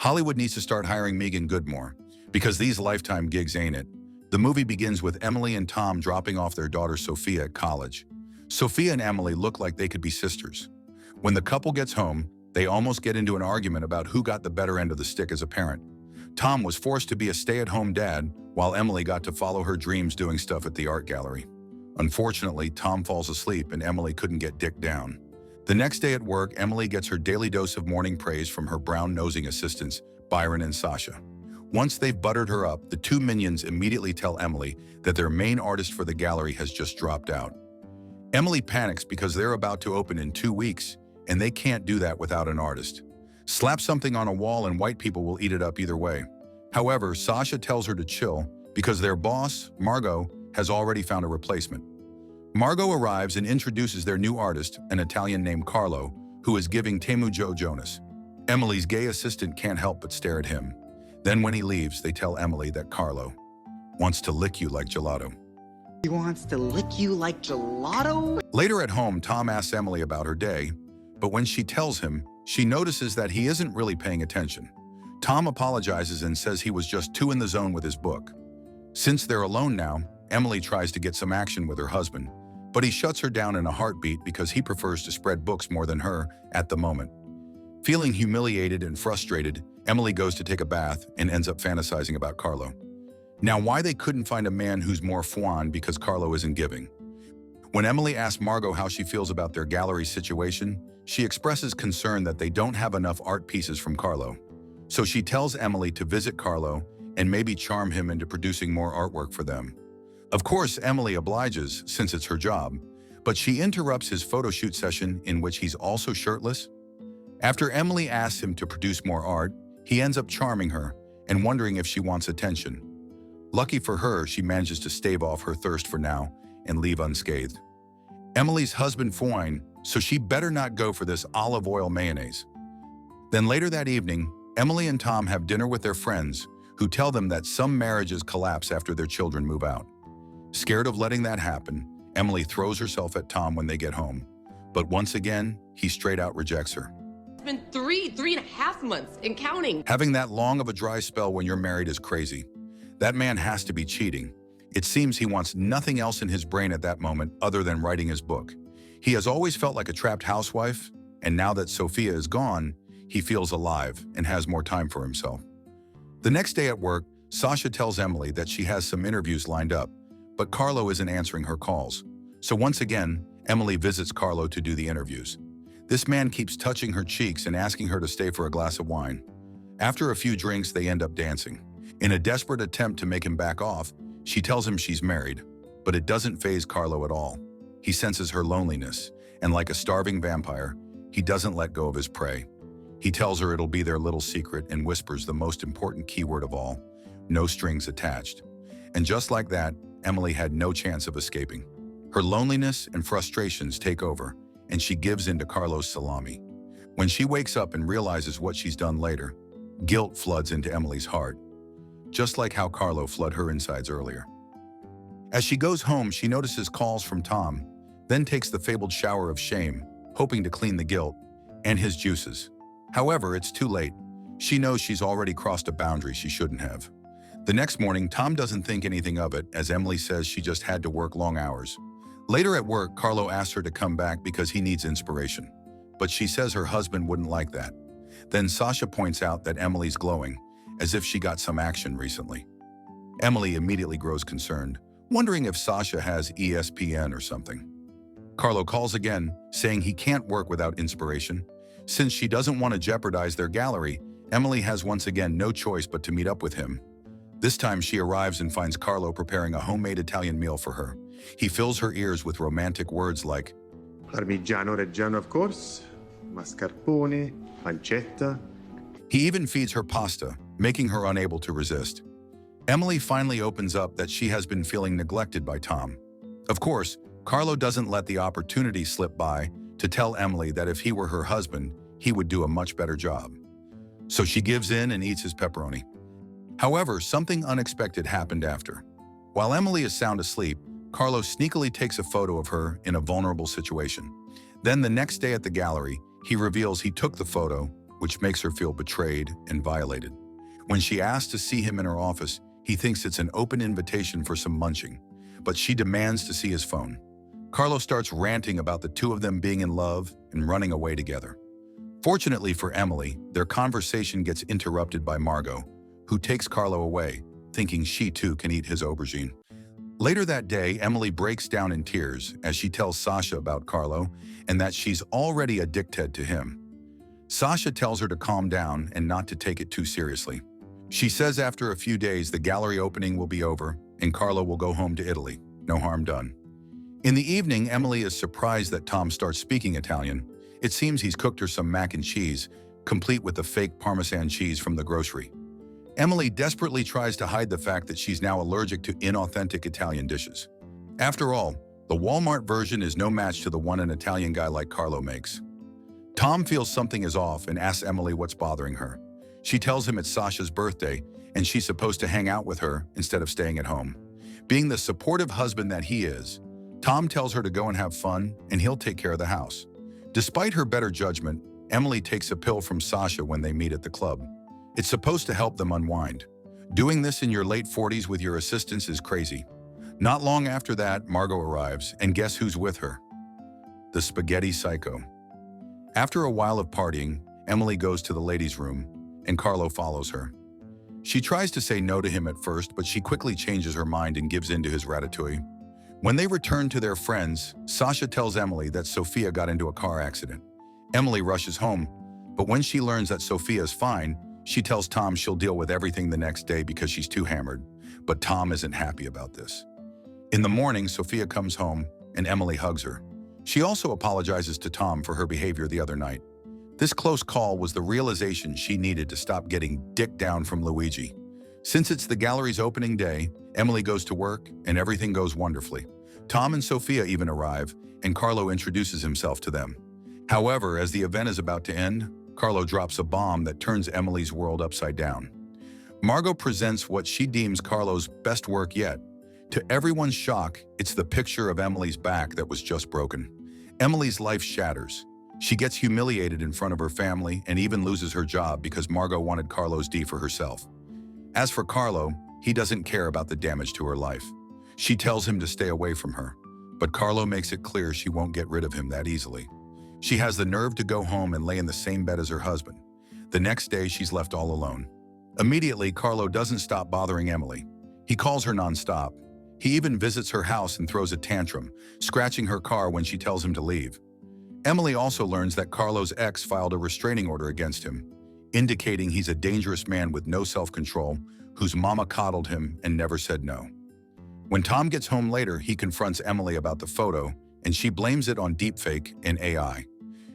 Hollywood needs to start hiring Megan Good more, because these lifetime gigs ain't it. The movie begins with Emily and Tom dropping off their daughter Sophia at college. Sophia and Emily look like they could be sisters. When the couple gets home, they almost get into an argument about who got the better end of the stick as a parent. Tom was forced to be a stay-at-home dad, while Emily got to follow her dreams doing stuff at the art gallery. Unfortunately, Tom falls asleep and Emily couldn't get Dick down. The next day at work, Emily gets her daily dose of morning praise from her brown-nosing assistants, Byron and Sasha. Once they've buttered her up, the two minions immediately tell Emily that their main artist for the gallery has just dropped out. Emily panics because they're about to open in 2 weeks, and they can't do that without an artist. Slap something on a wall and white people will eat it up either way. However, Sasha tells her to chill because their boss, Margot, has already found a replacement. Margot arrives and introduces their new artist, an Italian named Carlo, who is giving Temu Joe Jonas. Emily's gay assistant can't help but stare at him. Then when he leaves, they tell Emily that Carlo wants to lick you like gelato. He wants to lick you like gelato? Later at home, Tom asks Emily about her day, but when she tells him, she notices that he isn't really paying attention. Tom apologizes and says he was just too in the zone with his book. Since they're alone now, Emily tries to get some action with her husband, but he shuts her down in a heartbeat because he prefers to spread books more than her at the moment. Feeling humiliated and frustrated, Emily goes to take a bath and ends up fantasizing about Carlo. Now, why they couldn't find a man who's more fun because Carlo isn't giving. When Emily asks Margot how she feels about their gallery situation, she expresses concern that they don't have enough art pieces from Carlo. So she tells Emily to visit Carlo and maybe charm him into producing more artwork for them. Of course, Emily obliges since it's her job, but she interrupts his photo shoot session in which he's also shirtless. After Emily asks him to produce more art, he ends up charming her and wondering if she wants attention. Lucky for her, she manages to stave off her thirst for now and leave unscathed. Emily's husband fine, so she better not go for this olive oil mayonnaise. Then later that evening, Emily and Tom have dinner with their friends who tell them that some marriages collapse after their children move out. Scared of letting that happen, Emily throws herself at Tom when they get home. But once again, he straight out rejects her. It's been three and a half months and counting. Having that long of a dry spell when you're married is crazy. That man has to be cheating. It seems he wants nothing else in his brain at that moment other than writing his book. He has always felt like a trapped housewife, and now that Sophia is gone, he feels alive and has more time for himself. The next day at work, Sasha tells Emily that she has some interviews lined up, but Carlo isn't answering her calls. So once again, Emily visits Carlo to do the interviews. This man keeps touching her cheeks and asking her to stay for a glass of wine. After a few drinks, they end up dancing. In a desperate attempt to make him back off, she tells him she's married, but it doesn't faze Carlo at all. He senses her loneliness, and like a starving vampire, he doesn't let go of his prey. He tells her it'll be their little secret and whispers the most important keyword of all: no strings attached. And just like that, Emily had no chance of escaping. Her loneliness and frustrations take over, and she gives in to Carlo's salami. When she wakes up and realizes what she's done later, guilt floods into Emily's heart, just like how Carlo flooded her insides earlier. As she goes home, she notices calls from Tom, then takes the fabled shower of shame, hoping to clean the guilt and his juices. However, it's too late. She knows she's already crossed a boundary she shouldn't have. The next morning, Tom doesn't think anything of it, as Emily says she just had to work long hours. Later at work, Carlo asks her to come back because he needs inspiration, but she says her husband wouldn't like that. Then Sasha points out that Emily's glowing, as if she got some action recently. Emily immediately grows concerned, wondering if Sasha has ESPN or something. Carlo calls again, saying he can't work without inspiration. Since she doesn't want to jeopardize their gallery, Emily has once again no choice but to meet up with him. This time she arrives and finds Carlo preparing a homemade Italian meal for her. He fills her ears with romantic words like Parmigiano Reggiano, of course, mascarpone, pancetta. He even feeds her pasta, making her unable to resist. Emily finally opens up that she has been feeling neglected by Tom. Of course, Carlo doesn't let the opportunity slip by to tell Emily that if he were her husband, he would do a much better job. So she gives in and eats his pepperoni. However, something unexpected happened after. While Emily is sound asleep, Carlo sneakily takes a photo of her in a vulnerable situation. Then the next day at the gallery, he reveals he took the photo, which makes her feel betrayed and violated. When she asks to see him in her office, he thinks it's an open invitation for some munching, but she demands to see his phone. Carlo starts ranting about the two of them being in love and running away together. Fortunately for Emily, their conversation gets interrupted by Margot, who takes Carlo away, thinking she too can eat his aubergine. Later that day, Emily breaks down in tears as she tells Sasha about Carlo and that she's already a dickhead to him. Sasha tells her to calm down and not to take it too seriously. She says after a few days the gallery opening will be over and Carlo will go home to Italy. No harm done. In the evening, Emily is surprised that Tom starts speaking Italian. It seems he's cooked her some mac and cheese, complete with the fake Parmesan cheese from the grocery. Emily desperately tries to hide the fact that she's now allergic to inauthentic Italian dishes. After all, the Walmart version is no match to the one an Italian guy like Carlo makes. Tom feels something is off and asks Emily what's bothering her. She tells him it's Sasha's birthday and she's supposed to hang out with her instead of staying at home. Being the supportive husband that he is, Tom tells her to go and have fun and he'll take care of the house. Despite her better judgment, Emily takes a pill from Sasha when they meet at the club. It's supposed to help them unwind. Doing this in your late 40s with your assistants is crazy. Not long after that, Margot arrives, and guess who's with her? The spaghetti psycho. After a while of partying, Emily goes to the ladies' room, and Carlo follows her. She tries to say no to him at first, but she quickly changes her mind and gives in to his ratatouille. When they return to their friends, Sasha tells Emily that Sophia got into a car accident. Emily rushes home, but when she learns that Sophia is fine, she tells Tom she'll deal with everything the next day because she's too hammered, but Tom isn't happy about this. In the morning, Sophia comes home and Emily hugs her. She also apologizes to Tom for her behavior the other night. This close call was the realization she needed to stop getting dicked down from Luigi. Since it's the gallery's opening day, Emily goes to work and everything goes wonderfully. Tom and Sophia even arrive, and Carlo introduces himself to them. However, as the event is about to end, Carlo drops a bomb that turns Emily's world upside down. Margot presents what she deems Carlo's best work yet. To everyone's shock, it's the picture of Emily's back that was just broken. Emily's life shatters. She gets humiliated in front of her family and even loses her job because Margot wanted Carlo's D for herself. As for Carlo, he doesn't care about the damage to her life. She tells him to stay away from her, but Carlo makes it clear she won't get rid of him that easily. She has the nerve to go home and lay in the same bed as her husband. The next day, she's left all alone. Immediately, Carlo doesn't stop bothering Emily. He calls her nonstop. He even visits her house and throws a tantrum, scratching her car when she tells him to leave. Emily also learns that Carlo's ex filed a restraining order against him, indicating he's a dangerous man with no self-control, whose mama coddled him and never said no. When Tom gets home later, he confronts Emily about the photo, and she blames it on deepfake and AI.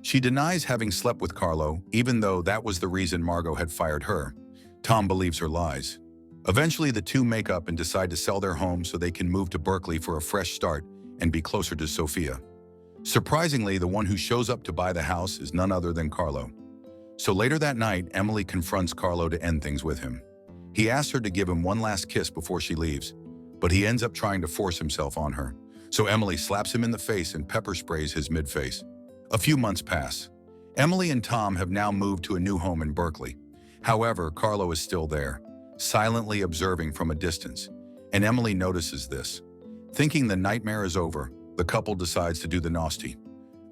She denies having slept with Carlo, even though that was the reason Margot had fired her. Tom believes her lies. Eventually, the two make up and decide to sell their home so they can move to Berkeley for a fresh start and be closer to Sophia. Surprisingly, the one who shows up to buy the house is none other than Carlo. So later that night, Emily confronts Carlo to end things with him. He asks her to give him one last kiss before she leaves, but he ends up trying to force himself on her. So Emily slaps him in the face and pepper sprays his mid-face. A few months pass. Emily and Tom have now moved to a new home in Berkeley. However, Carlo is still there, silently observing from a distance, and Emily notices this. Thinking the nightmare is over, the couple decides to do the nasty.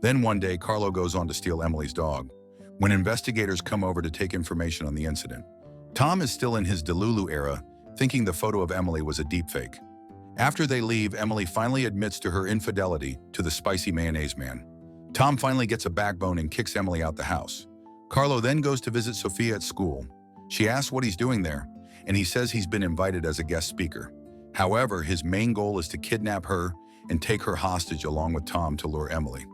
Then one day, Carlo goes on to steal Emily's dog. When investigators come over to take information on the incident, Tom is still in his Delulu era, thinking the photo of Emily was a deepfake. After they leave, Emily finally admits to her infidelity to the spicy mayonnaise man. Tom finally gets a backbone and kicks Emily out the house. Carlo then goes to visit Sophia at school. She asks what he's doing there, and he says he's been invited as a guest speaker. However, his main goal is to kidnap her and take her hostage along with Tom to lure Emily.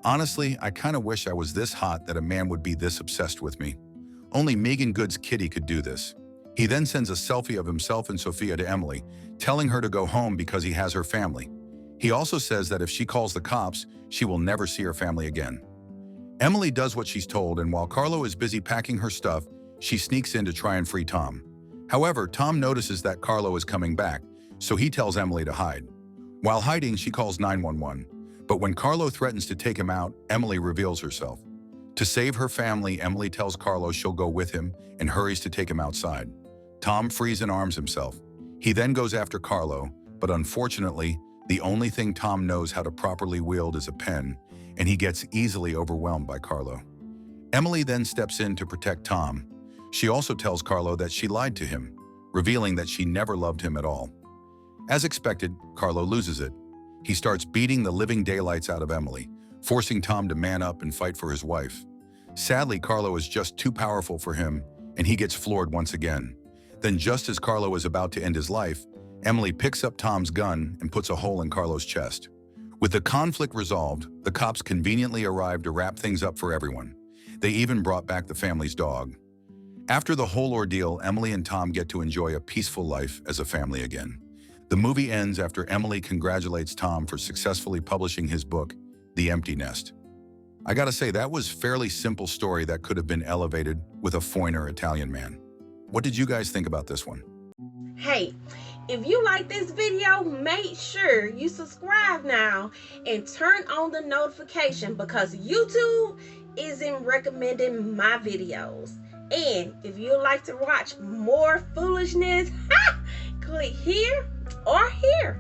Honestly, I kind of wish I was this hot that a man would be this obsessed with me. Only Megan Good's kitty could do this. He then sends a selfie of himself and Sophia to Emily, telling her to go home because he has her family. He also says that if she calls the cops, she will never see her family again. Emily does what she's told, and while Carlo is busy packing her stuff, she sneaks in to try and free Tom. However, Tom notices that Carlo is coming back, so he tells Emily to hide. While hiding, she calls 911, but when Carlo threatens to take him out, Emily reveals herself. To save her family, Emily tells Carlo she'll go with him and hurries to take him outside. Tom frees and arms himself. He then goes after Carlo, but unfortunately, the only thing Tom knows how to properly wield is a pen, and he gets easily overwhelmed by Carlo. Emily then steps in to protect Tom. She also tells Carlo that she lied to him, revealing that she never loved him at all. As expected, Carlo loses it. He starts beating the living daylights out of Emily, forcing Tom to man up and fight for his wife. Sadly, Carlo is just too powerful for him, and he gets floored once again. Then just as Carlo is about to end his life, Emily picks up Tom's gun and puts a hole in Carlo's chest. With the conflict resolved, the cops conveniently arrive to wrap things up for everyone. They even brought back the family's dog. After the whole ordeal, Emily and Tom get to enjoy a peaceful life as a family again. The movie ends after Emily congratulates Tom for successfully publishing his book, The Empty Nest. I gotta say, that was a fairly simple story that could have been elevated with a foreigner Italian man. What did you guys think about this one? Hey, if you like this video, make sure you subscribe now and turn on the notification because YouTube isn't recommending my videos. And if you'd like to watch more foolishness, click here or here.